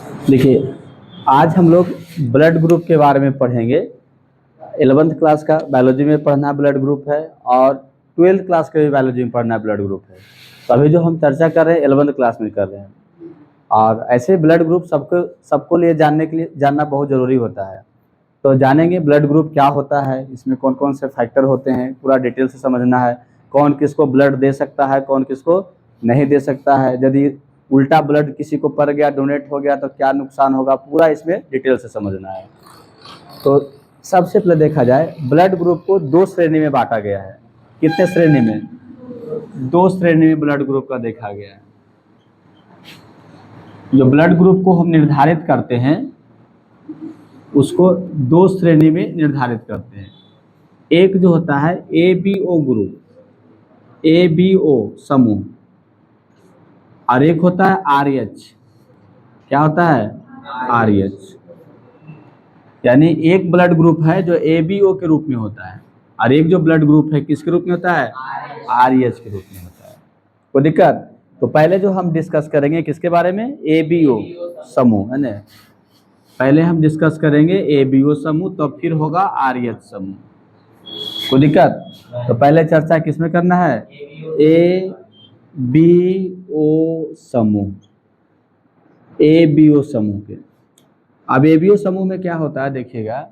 देखिए, आज हम लोग ब्लड ग्रुप के बारे में पढ़ेंगे। 11th क्लास का बायोलॉजी में पढ़ना ब्लड ग्रुप है और 12th क्लास का भी बायोलॉजी में पढ़ना ब्लड ग्रुप है। तो अभी जो हम चर्चा कर रहे हैं 11th क्लास में कर रहे हैं, और ऐसे ब्लड ग्रुप सबको लिए जानना बहुत ज़रूरी होता है। तो जानेंगे ब्लड ग्रुप क्या होता है, इसमें कौन कौन से फैक्टर होते हैं, पूरा डिटेल से समझना है। कौन किसको ब्लड दे सकता है, कौन किसको नहीं दे सकता है, यदि उल्टा ब्लड किसी को पड़ गया, डोनेट हो गया तो क्या नुकसान होगा, पूरा इसमें डिटेल से समझना है। तो सबसे पहले देखा जाए, ब्लड ग्रुप को दो श्रेणी में बांटा गया है। कितने श्रेणी में? दो श्रेणी में ब्लड ग्रुप का देखा गया है। जो ब्लड ग्रुप को हम निर्धारित करते हैं उसको दो श्रेणी में निर्धारित करते हैं। एक जो होता है ABO ग्रुप, ABO समूह, और एक होता है RH। क्या होता है? RH। यानी एक ब्लड ग्रुप है जो ABO के रूप में होता है, और एक जो ब्लड ग्रुप है किसके रूप में होता है? RH के रूप में होता है। कोई दिक्कत? तो पहले जो हम डिस्कस करेंगे किसके बारे में? ABO समूह, है ना। पहले हम डिस्कस करेंगे ABO समूह, तो फिर होगा RH समूह। कोई दिक्कत? तो पहले चर्चा किसमें करना है? ABO समूह, ABO समूह के। अब ABO समूह में क्या होता है देखिएगा,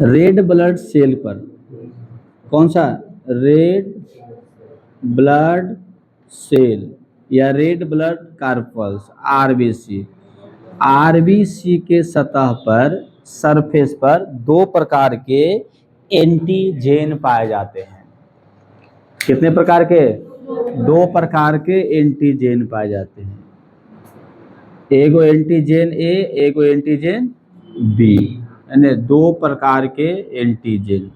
रेड ब्लड सेल पर, कौन सा? रेड ब्लड सेल या रेड ब्लड कार्पल्स, आरबीसी के सतह पर, सरफेस पर दो प्रकार के एंटीजेन पाए जाते हैं। कितने प्रकार के? दो प्रकार के एंटीजेन पाए जाते हैं। एगो एंटीजेन ए, एगो एंटीजेन बी, यानी दो प्रकार के एंटीजेन।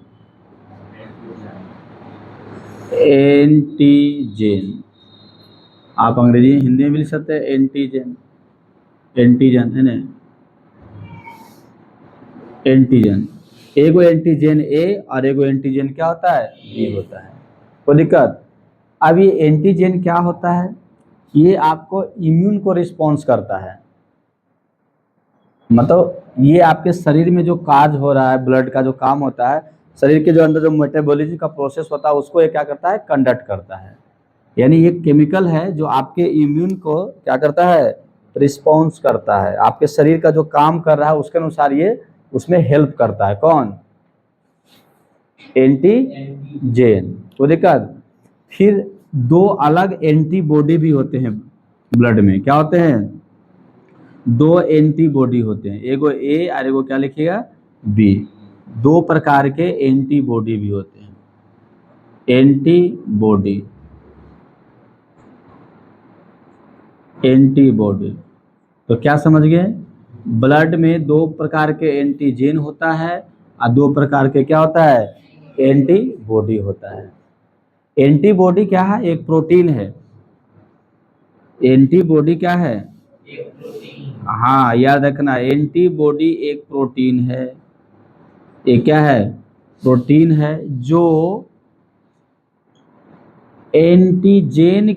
आप अंग्रेजी हिंदी में भी लिख सकते हैं एंटीजन, है ना। एंटीजन, एगो एंटीजन ए और एगो एंटीजन क्या होता है? बी होता है। कोई दिक्कत? अब ये एंटीजन क्या होता है? ये आपको इम्यून को रिस्पॉन्स करता है। मतलब ये आपके शरीर में जो कार्य हो रहा है, ब्लड का जो काम होता है, शरीर के जो अंदर जो मेटाबॉलिज्म का प्रोसेस होता है उसको ये क्या करता है? कंडक्ट करता है। यानी ये केमिकल है जो आपके इम्यून को क्या करता है? रिस्पॉन्स करता है। आपके शरीर का जो काम कर रहा है उसके अनुसार ये उसमें हेल्प करता है। कौन? एंटीजेन। तो दिक्कत? फिर दो अलग एंटीबॉडी भी होते हैं ब्लड में। क्या होते हैं? दो एंटीबॉडी होते हैं, एगो ए और एगो क्या लिखिएगा? बी। दो प्रकार के एंटीबॉडी भी होते हैं, एंटीबॉडी, एंटीबॉडी। तो क्या समझ गए? ब्लड में दो प्रकार के एंटीजेन होता है और दो प्रकार के क्या होता है? एंटीबॉडी होता है। एंटीबॉडी क्या है? एक प्रोटीन है। एंटीबॉडी क्या है? हाँ, याद रखना, एंटीबॉडी एक प्रोटीन है। ये क्या है? प्रोटीन है जो एंटीजेन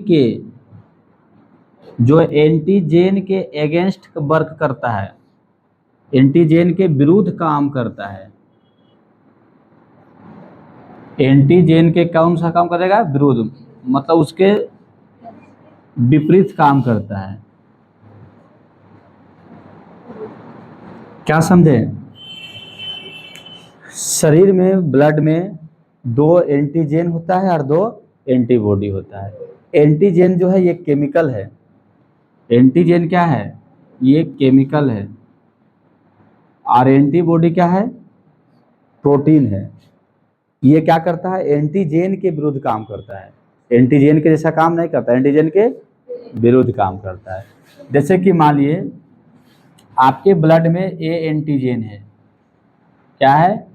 के अगेंस्ट वर्क करता है, एंटीजेन के विरुद्ध काम करता है। एंटीजेन के कौन सा काम करेगा? विरुद्ध, मतलब उसके विपरीत काम करता है। क्या समझे? शरीर में, ब्लड में दो एंटीजेन होता है और दो एंटीबॉडी होता है। एंटीजेन जो है ये केमिकल है। एंटीजेन क्या है? ये केमिकल है। और एंटीबॉडी क्या है? प्रोटीन है। ये क्या करता है? एंटीजेन के विरुद्ध काम करता है। एंटीजेन के जैसा काम नहीं करता, एंटीजेन के विरुद्ध काम करता है। जैसे कि मान लिए आपके ब्लड में ए एंटीजेन है। क्या है?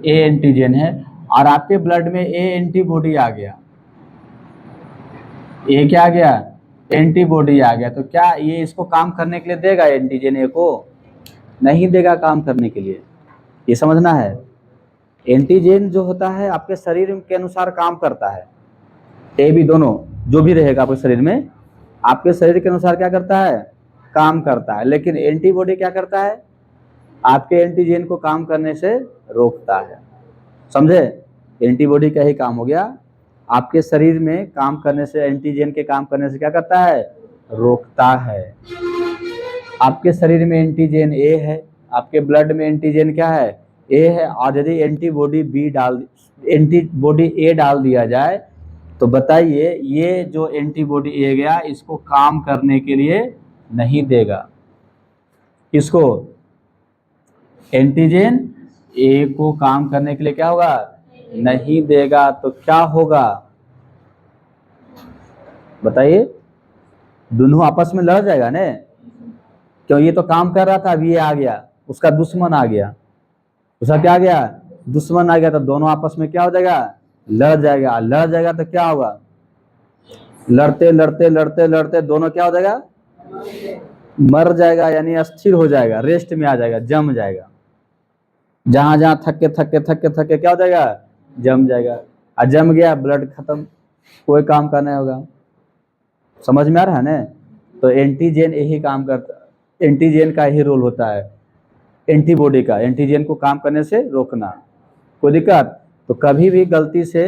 ए एंटीजेन है, और आपके ब्लड में ए एंटीबॉडी आ गया। ए क्या आ गया? एंटीबॉडी आ गया। तो क्या ये इसको काम करने के लिए देगा? एंटीजन ए को नहीं देगा काम करने के लिए। ये समझना है। एंटीजन जो होता है आपके शरीर के अनुसार काम करता है। ए बी दोनों जो भी रहेगा आपके शरीर में, आपके शरीर के अनुसार क्या करता है? काम करता है, लेकिन एंटीबॉडी क्या करता है, आपके एंटीजन को काम करने से रोकता है। समझे? एंटीबॉडी का ही काम हो गया, आपके शरीर में काम करने से, एंटीजन के काम करने से क्या करता है, रोकता है। आपके शरीर में एंटीजन ए है, आपके ब्लड में एंटीजन क्या है, ए है, और यदि एंटीबॉडी ए डाल दिया जाए तो बताइए ये जो एंटीबॉडी ए गया इसको काम करने के लिए नहीं देगा। इसको एंटीजन ए को काम करने के लिए क्या होगा, नहीं देगा। तो क्या होगा बताइए, दोनों आपस में लड़ जाएगा ना, क्यों, ये तो काम कर रहा था, अब ये आ गया, उसका दुश्मन आ गया, उसका क्या आ गया, दुश्मन आ गया, तो दोनों आपस में क्या हो जाएगा, लड़ जाएगा। लड़ जाएगा तो क्या होगा, लड़ते लड़ते लड़ते लड़ते दोनों क्या हो जाएगा, मर जाएगा, यानी अस्थिर हो जाएगा, रेस्ट में आ जाएगा, जम जाएगा। जहां जहां थक के क्या हो जाएगा, जम जाएगा। और जम गया, ब्लड खत्म, कोई काम का नहीं होगा। समझ में आ रहा है ना? तो एंटीजन यही काम करता, एंटीजन का ही रोल होता है, एंटीबॉडी का, एंटीजन को काम करने से रोकना। कोई दिक्कत? तो कभी भी गलती से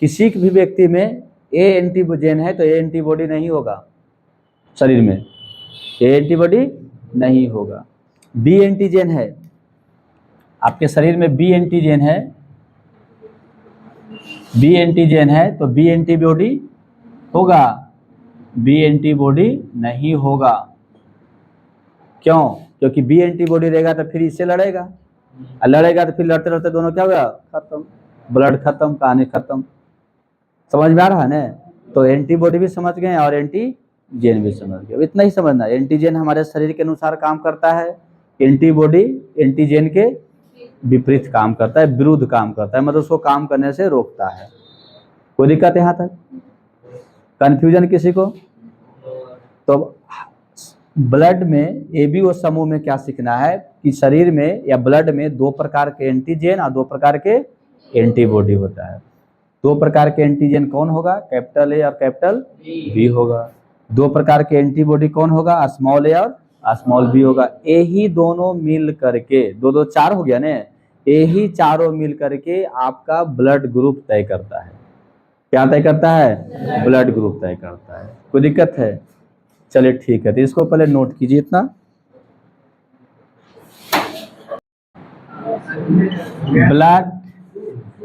किसी भी व्यक्ति में ए एंटीजन है तो ए एंटीबॉडी नहीं होगा, शरीर में ए एंटीबॉडी नहीं होगा। बी एंटीजन है, आपके शरीर में बी एंटीजन है, बी एंटीजन है तो बी एंटीबॉडी होगा, बी एंटीबॉडी नहीं होगा। क्यों? क्योंकि बी एंटीबॉडी रहेगा तो फिर इससे लड़ेगा, और लड़ेगा तो फिर लड़ते लड़ते दोनों क्या होगा, खत्म, ब्लड खत्म, कहानी खत्म। समझ में आ रहा है ना? तो एंटीबॉडी भी समझ गए और एंटीजन भी समझ गए। इतना ही समझना, एंटीजन हमारे शरीर के अनुसार काम करता है, एंटीबॉडी एंटीजन के विपरीत काम करता है, विरुद्ध काम करता है, मतलब उसको काम करने से रोकता है। कोई दिक्कत यहाँ तक? कंफ्यूजन किसी को? तो ब्लड में एबीओ समूह में क्या सीखना है कि शरीर में या ब्लड में दो प्रकार के एंटीजन और दो प्रकार के एंटीबॉडी होता है। दो प्रकार के एंटीजन कौन होगा, कैपिटल ए और कैपिटल बी होगा। दो प्रकार के एंटीबॉडी कौन होगा, स्मॉल ए और स्मॉल बी होगा। यही दोनों मिल करके, दो दो चार हो गया ना, यही चारों मिल करके आपका ब्लड ग्रुप तय करता है। क्या तय करता है, ब्लड ग्रुप तय करता है। कोई दिक्कत है? चलिए ठीक है, तो इसको पहले नोट कीजिए इतना। ब्लड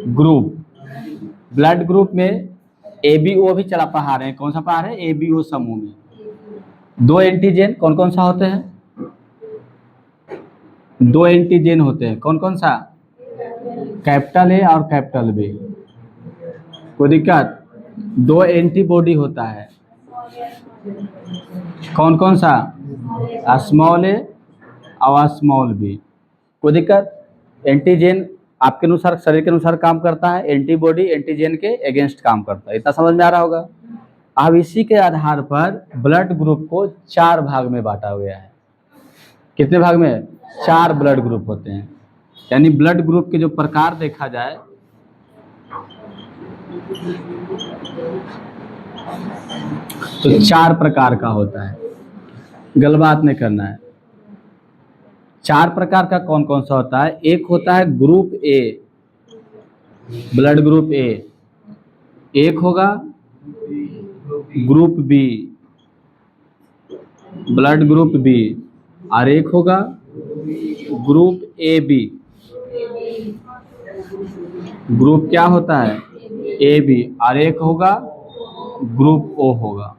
ग्रुप, ब्लड ग्रुप में एबीओ भी चला पढ़ा रहे हैं। कौन सा पढ़ा रहे हैं, एबीओ समूह में दो एंटीजन कौन कौन सा होते हैं, दो एंटीजन होते हैं। कौन कौन सा, कैपिटल ए और कैपिटल बी। कोई दिक्कत? दो एंटीबॉडी होता है, कौन कौन सा, स्मॉल ए और स्मॉल बी। कोई दिक्कत? एंटीजन आपके अनुसार, शरीर के अनुसार काम करता है, एंटीबॉडी एंटीजन के अगेंस्ट काम करता है। इतना समझ में आ रहा होगा। अब इसी के आधार पर ब्लड ग्रुप को चार भाग में बांटा गया है। कितने भाग में, चार ब्लड ग्रुप होते हैं। यानी ब्लड ग्रुप के जो प्रकार देखा जाए, तो चार प्रकार का होता है, गलबात नहीं करना है। चार प्रकार का कौन कौन सा होता है, एक होता है group A, blood group A, एक होगा group B, blood group B, और एक होगा ग्रुप ए बी। ग्रुप क्या होता है, ए बी, और एक होगा ग्रुप ओ होगा।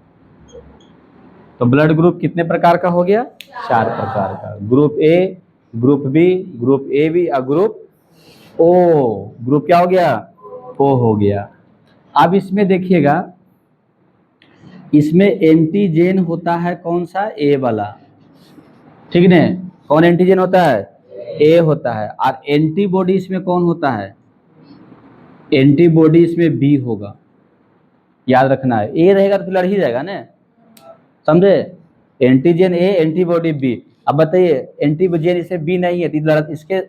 तो ब्लड ग्रुप कितने प्रकार का हो गया, चार प्रकार का। Group A, group B, group A B और ग्रुप ओ। ग्रुप क्या हो गया, ओ हो गया। अब इसमें देखिएगा, इसमें एंटीजन होता है कौन सा, ए वाला, ठीक है। कौन एंटीजन होता है, ए होता है। और एंटीबॉडी इसमें कौन होता है, एंटीबॉडी इसमें बी होगा। याद रखना है, ए रहेगा तो फिर लड़ ही जाएगा ना, समझे। Antigen A, antibody B. अब बताइए एंटीजन इसे बी नहीं है तो इसके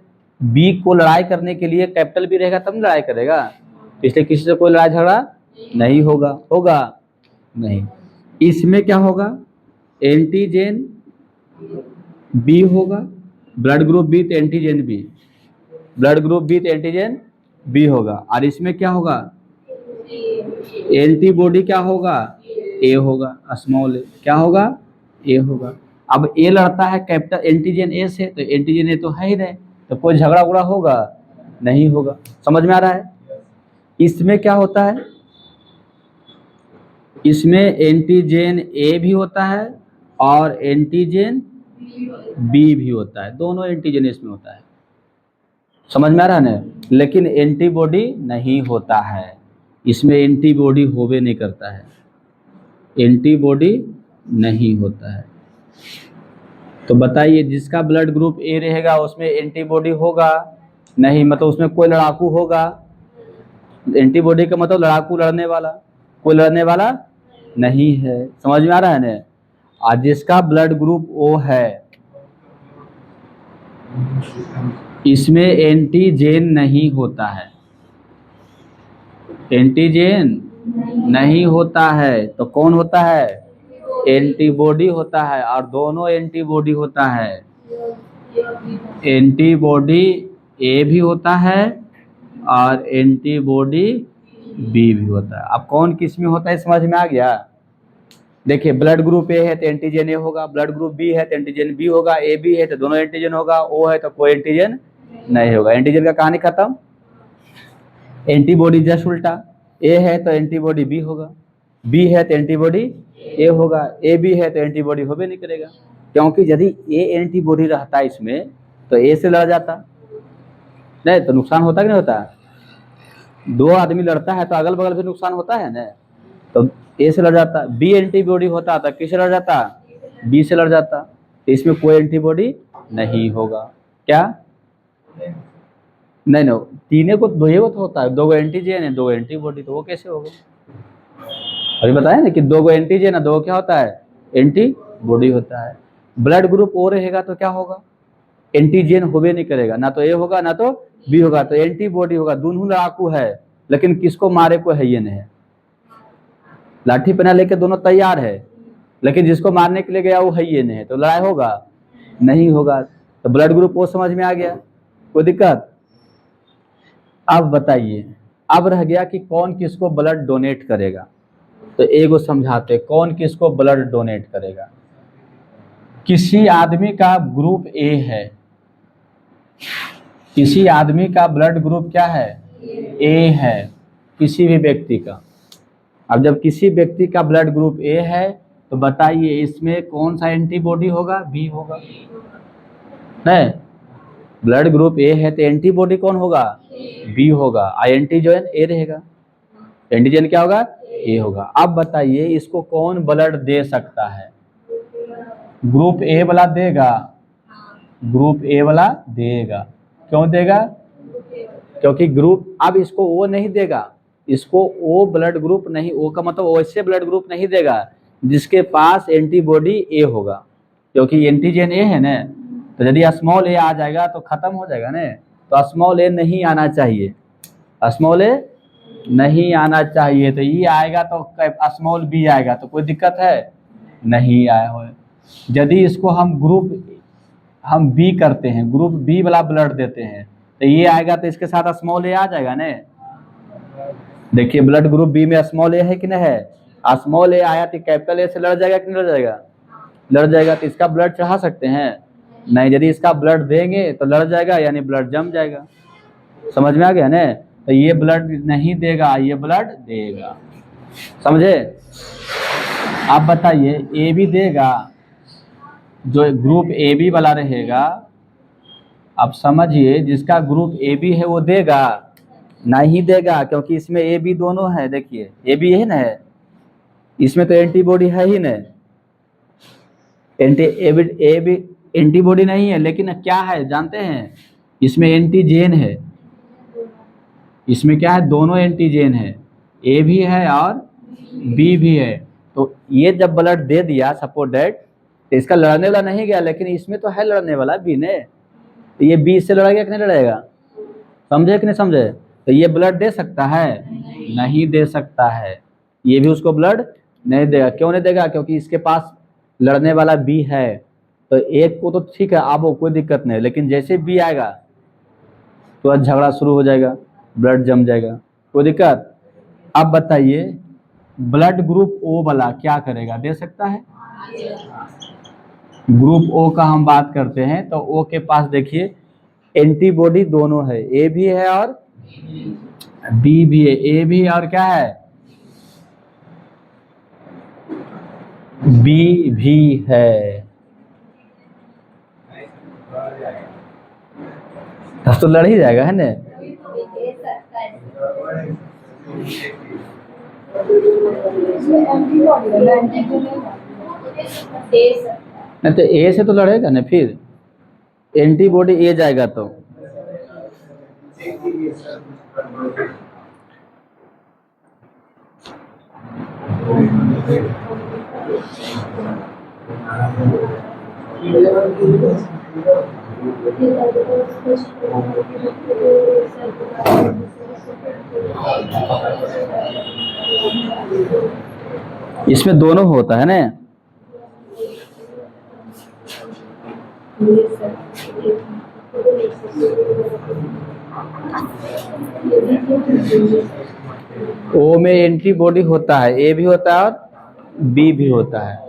बी को लड़ाई करने के लिए कैपिटल बी रहेगा तब लड़ाई करेगा, इसलिए किसी से कोई लड़ाई झगड़ा नहीं होगा, होगा नहीं। इसमें क्या होगा, एंटीजन बी होगा, ब्लड ग्रुप बी तो antigen B, blood group B तो एंटीजन बी होगा। और इसमें क्या होगा, एंटीबॉडी क्या होगा, ए होगा, स्मॉल ए क्या होगा, ए होगा। अब ए लड़ता है कैपिटल एंटीजन ए से, तो एंटीजन ए तो है ही नहीं, तो कोई झगड़ा उगड़ा होगा नहीं होगा। समझ में आ रहा है। इसमें क्या होता है, इसमें एंटीजन ए भी होता है और एंटीजन बी भी होता है, दोनों एंटीजन इसमें होता है। समझ में आ रहा है ना। लेकिन एंटीबॉडी नहीं होता है, इसमें एंटीबॉडी होवे नहीं करता है, एंटीबॉडी नहीं होता है। तो बताइए जिसका ब्लड ग्रुप ए रहेगा उसमें एंटीबॉडी होगा नहीं, मतलब उसमें कोई लड़ाकू होगा। एंटीबॉडी का मतलब लड़ाकू, लड़ने वाला, कोई लड़ने वाला नहीं है। समझ में आ रहा है ना। और जिसका ब्लड ग्रुप ओ है इसमें एंटीजन नहीं होता है, एंटीजन नहीं होता है, तो कौन होता है, एंटीबॉडी होता है। और दोनों एंटीबॉडी होता है, एंटीबॉडी ए भी होता है और एंटीबॉडी बी भी होता है। अब कौन किस में होता है समझ में आ गया। देखिए ब्लड ग्रुप ए है तो एंटीजन ए होगा, ब्लड ग्रुप बी है तो एंटीजन बी होगा, ए बी है तो दोनों एंटीजन होगा, ओ है तो कोई एंटीजन नहीं होगा। एंटीजन का कहानी खत्म। एंटीबॉडी जस्ट उल्टा, ए है तो एंटीबॉडी बी होगा, बी है तो एंटीबॉडी ए होगा, ए बी है तो एंटीबॉडी होबे नहीं करेगा, क्योंकि यदि ए एंटीबॉडी रहता इसमें तो ए से लड़ जाता, नहीं तो नुकसान होता कि नहीं होता। दो आदमी लड़ता है तो अगल बगल भी नुकसान होता है ना, तो ए से लड़ जाता। बी एंटीबॉडी होता तो किससे लड़ जाता, बी से लड़ जाता। तो इसमें कोई एंटीबॉडी नहीं होगा। क्या नहीं नहीं, तीनों को दो ही तो होता है, दो एंटीजन है दो एंटीबॉडी, तो वो कैसे होगा। अभी बताया ना कि दो एंटीजन है, दो क्या होता है, एंटीबॉडी होता है। ब्लड ग्रुप ओ रहेगा तो क्या होगा, एंटीजन होबे नहीं करेगा, ना तो ए होगा ना तो बी होगा, तो एंटीबॉडी होगा। दोनों लड़ाकू है लेकिन किसको मारे को है ये नहीं है, लाठी पहना लेके दोनों तैयार है लेकिन जिसको मारने के लिए गया वो है ये नहीं है, तो लड़ाई होगा नहीं होगा। तो ब्लड ग्रुप ओ समझ में आ गया, कोई दिक्कत। अब बताइए, अब रह गया कि कौन किसको ब्लड डोनेट करेगा। तो एगो समझाते, कौन किसको ब्लड डोनेट करेगा। किसी आदमी का ग्रुप ए है, किसी आदमी का ब्लड ग्रुप क्या है, ए है, किसी भी व्यक्ति का। अब जब किसी व्यक्ति का ब्लड ग्रुप ए है तो बताइए इसमें कौन सा एंटीबॉडी होगा, बी होगा। नहीं, ब्लड ग्रुप ए है तो एंटीबॉडी कौन होगा, बी होगा, और एंटीजन ए रहेगा। एंटीजन क्या होगा, ए होगा। अब बताइए इसको कौन ब्लड दे सकता है, ग्रुप ए वाला देगा, ग्रुप ए वाला देगा। क्यों देगा, क्योंकि ग्रुप, अब इसको वो नहीं देगा, इसको ओ ब्लड ग्रुप नहीं, ओ का मतलब वैसे ब्लड ग्रुप नहीं देगा जिसके पास एंटीबॉडी ए होगा, क्योंकि एंटीजन ए है ना, तो यदि स्मॉल ए आ जाएगा तो खत्म हो जाएगा ना। तो स्मॉल ए नहीं आना चाहिए, स्मॉल ए नहीं आना चाहिए, तो ये आएगा तो स्मॉल बी आएगा, तो कोई दिक्कत है नहीं आया हो। यदि इसको हम बी करते हैं, ग्रुप बी वाला ब्लड देते हैं, तो ये आएगा तो इसके साथ स्मॉल ए आ जाएगा ना। देखिए ब्लड ग्रुप बी में स्मॉल ए है कि नहीं है, स्मॉल ए आया तो कैपिटल ए से लड़ जाएगा कि नहीं लड़ जाएगा, लड़ जाएगा। तो इसका ब्लड चढ़ा सकते हैं नहीं, यदि इसका ब्लड देंगे तो लड़ जाएगा, यानी ब्लड जम जाएगा। समझ में आ गया ना। तो ये ब्लड नहीं देगा, ये ब्लड देगा, समझे। आप बताइए ए बी देगा, जो ग्रुप ए बी वाला रहेगा, आप समझिए जिसका ग्रुप ए बी है वो देगा, नहीं देगा, क्योंकि इसमें ए बी दोनों है। देखिए ए बी है ना, इसमें तो एंटीबॉडी है ही नहीं, एंटीबॉडी नहीं है, लेकिन क्या है जानते हैं, इसमें एंटीजन है, इसमें क्या है, दोनों एंटीजन है, ए भी है और बी भी है। तो ये जब ब्लड दे दिया सपोज डेट, तो इसका लड़ने वाला नहीं गया, लेकिन इसमें तो है लड़ने वाला बी ने, तो ये बी से लड़ेगा कि नहीं लड़ेगा, समझे कि नहीं समझे। तो ये ब्लड दे सकता है, नहीं दे सकता है, ये भी उसको ब्लड नहीं देगा। क्यों नहीं देगा, क्योंकि इसके पास लड़ने वाला बी है, तो एक को तो ठीक है, आप वो कोई दिक्कत नहीं, लेकिन जैसे बी आएगा तो आज झगड़ा शुरू हो जाएगा, ब्लड जम जाएगा, कोई दिक्कत। अब बताइए ब्लड ग्रुप ओ वाला क्या करेगा, दे सकता है? ग्रुप ओ का हम बात करते हैं तो ओ के पास देखिए एंटीबॉडी दोनों है, ए भी है और बी भी है, ए भी और क्या है, बी भी है। तब तो लड़ ही जाएगा, है ना। नहीं तो ए से तो लड़ेगा ना, फिर एंटीबॉडी ए जाएगा तो इसमें दोनों होता है ना। ओ में एंटीबॉडी होता है, ए भी होता है और बी भी होता है।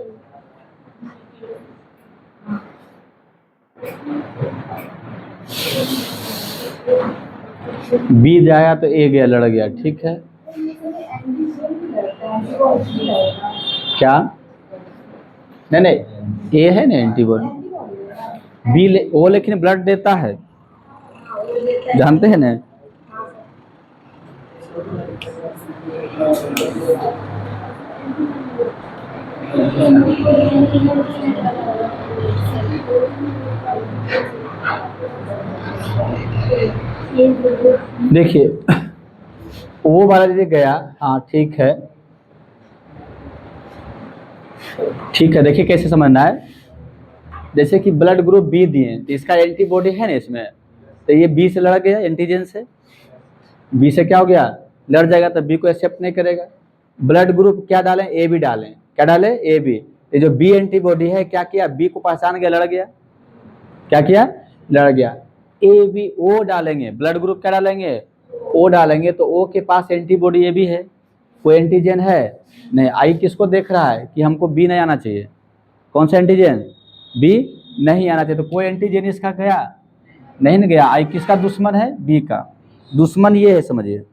बी जाया तो ए गया, लड़ गया, ठीक है। क्या? नहीं नहीं, ए है ना एंटीबॉडी, बी ओ लेकिन ब्लड देता है, जानते हैं ना। देखिए ओ वाला यदि गया, हाँ ठीक है, ठीक है। देखिए कैसे समझना है, जैसे कि ब्लड ग्रुप बी दिए तो इसका एंटीबॉडी है ना इसमें, तो ये बी से लड़ गया, एंटीजन से, बी से क्या हो गया, लड़ जाएगा, तो बी को एक्सेप्ट नहीं करेगा। ब्लड ग्रुप क्या डालें, ए बी डालें, क्या डालें, ए बी। ये जो बी एंटीबॉडी है क्या किया, बी को पहचान गया, लड़ गया, क्या किया, लड़ गया। ए बी ओ डालेंगे, ब्लड ग्रुप क्या डालेंगे, ओ डालेंगे, तो ओ के पास एंटीबॉडी ए भी है, कोई एंटीजन है नहीं। आई किसको देख रहा है कि हमको बी नहीं आना चाहिए, कौन सा एंटीजन, बी नहीं आना चाहिए, तो कोई एंटीजन इसका गया नहीं न गया। आई किसका दुश्मन है, बी का दुश्मन ये है, समझिए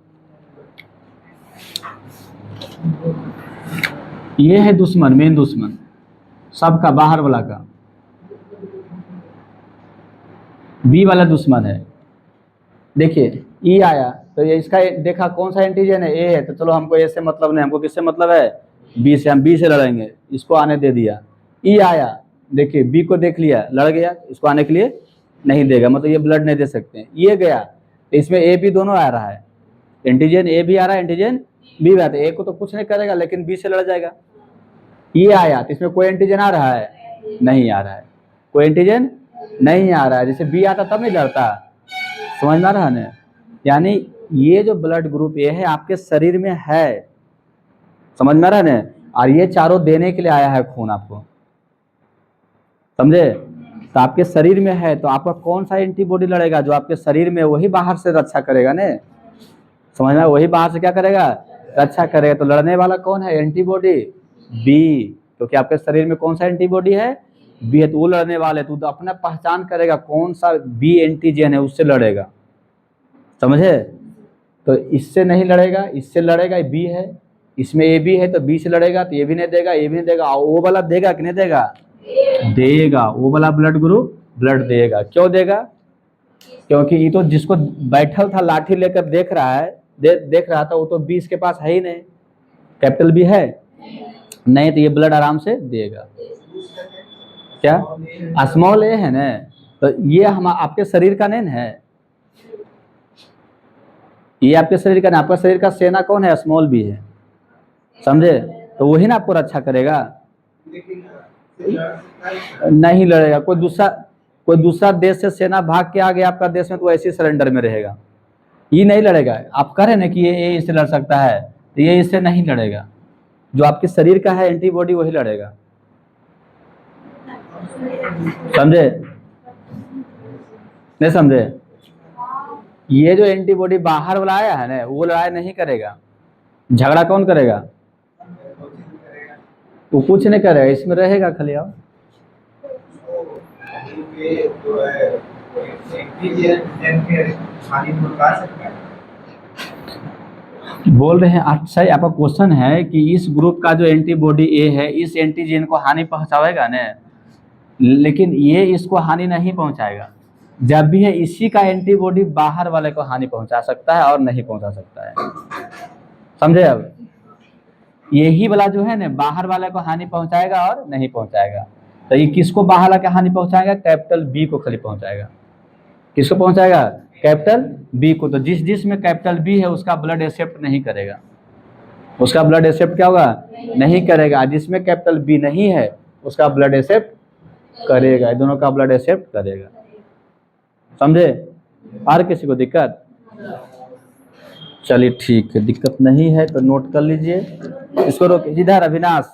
ये है दुश्मन, मेन दुश्मन सबका, बाहर वाला का बी वाला दुश्मन है। देखिए ई आया तो ये इसका देखा कौन सा एंटीजन है, ए है, तो चलो हमको ए से मतलब नहीं, हमको किससे मतलब है, बी से, हम बी से लड़ेंगे, इसको आने दे दिया। ई आया, देखिए बी को देख लिया, लड़ गया, इसको आने के लिए नहीं देगा, मतलब ये ब्लड नहीं दे सकते। ये गया तो इसमें ए बी दोनों आ रहा है, एंटीजन ए भी आ रहा है, एंटीजन बी भी आता है, ए को तो कुछ नहीं करेगा लेकिन बी से लड़ जाएगा। ये आया तो इसमें कोई एंटीजन आ रहा है, नहीं आ रहा है, कोई एंटीजन नहीं आ रहा है, जैसे बी आता तब नहीं लड़ता, समझ में आ रहा है ना। यानी ये जो ब्लड ग्रुप ए है आपके शरीर में है, समझ में आ रहा है ना, और ये चारों देने के लिए आया है खून आपको, समझे। तो आपके शरीर में है तो आपका कौन सा एंटीबॉडी लड़ेगा, जो आपके शरीर में, वही बाहर से रक्षा करेगा ने, समझ में, वही बाहर से क्या करेगा, रक्षा करेगा। तो लड़ने वाला कौन है, एंटीबॉडी बी, तो क्या आपके शरीर में कौन सा एंटीबॉडी है, बी है, तो वो लड़ने वाले, तो अपना पहचान करेगा कौन सा बी एंटीजन है, उससे लड़ेगा, समझे। तो इससे नहीं लड़ेगा, इससे लड़ेगा, बी है, इसमें ए बी है तो बी से लड़ेगा, तो ये भी नहीं देगा, ये भी नहीं देगा, वो वाला देगा कि नहीं देगा, देगा, वो वाला ब्लड ग्रुप ब्लड देगा। क्यों देगा, क्योंकि ये तो जिसको बैठल था लाठी लेकर देख रहा है, देख रहा था, वो तो बी इसके पास है ही नहीं, कैपिटल बी है नहीं, तो ये ब्लड आराम से देगा। क्या स्मॉल ए है ना, तो ये हम आपके शरीर का नहीं है, ये आपके शरीर का नहीं, आपका शरीर का सेना कौन है, स्मॉल बी है, समझे। तो वही ना आपको रक्षा करेगा, नहीं लड़ेगा। कोई दूसरा देश से सेना भाग के आ गया आपका देश में, तो ऐसे सरेंडर में रहेगा, ये नहीं लड़ेगा। आप कह रहे ना कि ये इससे लड़ सकता है, तो ये इससे नहीं लड़ेगा, जो आपके शरीर का है एंटीबॉडी वही लड़ेगा, समझे नहीं समझे? ये जो एंटीबॉडी बाहर वाला आया है ना, वो लड़ाई नहीं करेगा, झगड़ा कौन करेगा? वो कुछ नहीं करेगा, इसमें रहेगा खाली। आओ बोल रहे हैं अच्छा, आपका क्वेश्चन है कि इस ग्रुप का जो एंटीबॉडी ए है इस एंटीजन को हानि पहुंचाएगा ना, लेकिन ये इसको हानि नहीं पहुंचाएगा। जब भी है इसी का एंटीबॉडी बाहर वाले को हानि पहुंचा सकता है और नहीं पहुंचा सकता है। समझे? अब यही वाला जो है ना बाहर वाले को हानि पहुंचाएगा और नहीं पहुंचाएगा। तो ये किसको बाहर वाला हानि पहुंचाएगा? कैपिटल बी को खाली पहुंचाएगा। किसको पहुंचाएगा? कैपिटल बी को। तो जिस जिस में कैपिटल बी है उसका ब्लड एक्सेप्ट नहीं करेगा, उसका ब्लड एक्सेप्ट क्या होगा? नहीं करेगा। जिसमें कैपिटल बी नहीं है उसका ब्लड एक्सेप्ट करेगा, दोनों का ब्लड एक्सेप्ट करेगा। समझे? और किसी को दिक्कत? चलिए ठीक है, दिक्कत नहीं है तो नोट कर लीजिए। इसको रोक, इधर अविनाश